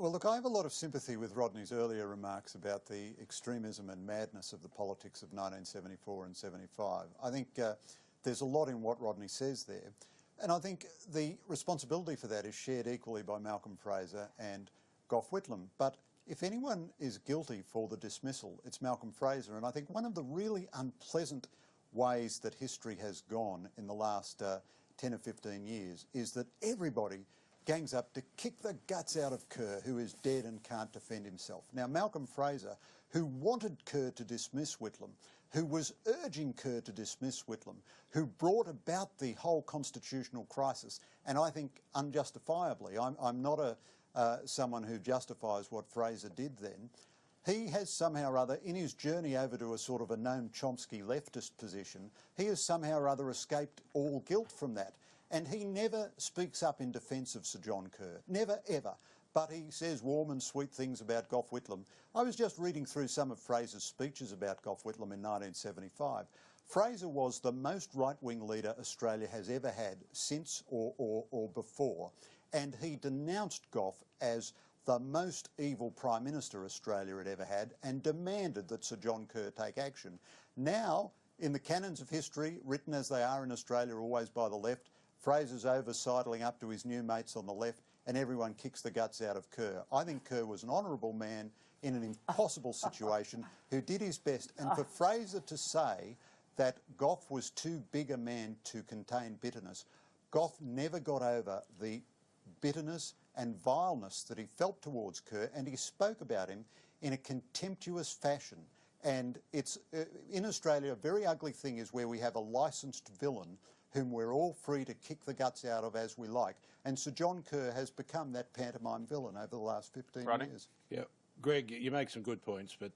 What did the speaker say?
Well, look, I have a lot of sympathy with Rodney's earlier remarks about the extremism and madness of the politics of 1974 and 75. I think there's a lot in what Rodney says there. And I think the responsibility for that is shared equally by Malcolm Fraser and Gough Whitlam. But if anyone is guilty for the dismissal, it's Malcolm Fraser. And I think one of the really unpleasant ways that history has gone in the last 10 or 15 years is that everybody gangs up to kick the guts out of Kerr, who is dead and can't defend himself. Now, Malcolm Fraser, who wanted Kerr to dismiss Whitlam, who was urging Kerr to dismiss Whitlam, who brought about the whole constitutional crisis, and I think unjustifiably, I'm not someone who justifies what Fraser did then, he has somehow or other, in his journey over to a sort of a Noam Chomsky leftist position, he has somehow or other escaped all guilt from that. And he never speaks up in defence of Sir John Kerr, never ever. But he says warm and sweet things about Gough Whitlam. I was just reading through some of Fraser's speeches about Gough Whitlam in 1975. Fraser was the most right-wing leader Australia has ever had since or before, and he denounced Gough as the most evil Prime Minister Australia had ever had and demanded that Sir John Kerr take action. Now, in the canons of history, written as they are in Australia always by the left, Fraser's over sidling up to his new mates on the left and everyone kicks the guts out of Kerr. I think Kerr was an honourable man in an impossible situation who did his best. And for Fraser to say that Gough was too big a man to contain bitterness, Gough never got over the bitterness and vileness that he felt towards Kerr, and he spoke about him in a contemptuous fashion. And it's, in Australia, a very ugly thing is where we have a licensed villain whom we're all free to kick the guts out of as we like. And Sir John Kerr has become that pantomime villain over the last 15 years. Yeah, Greg, you make some good points, but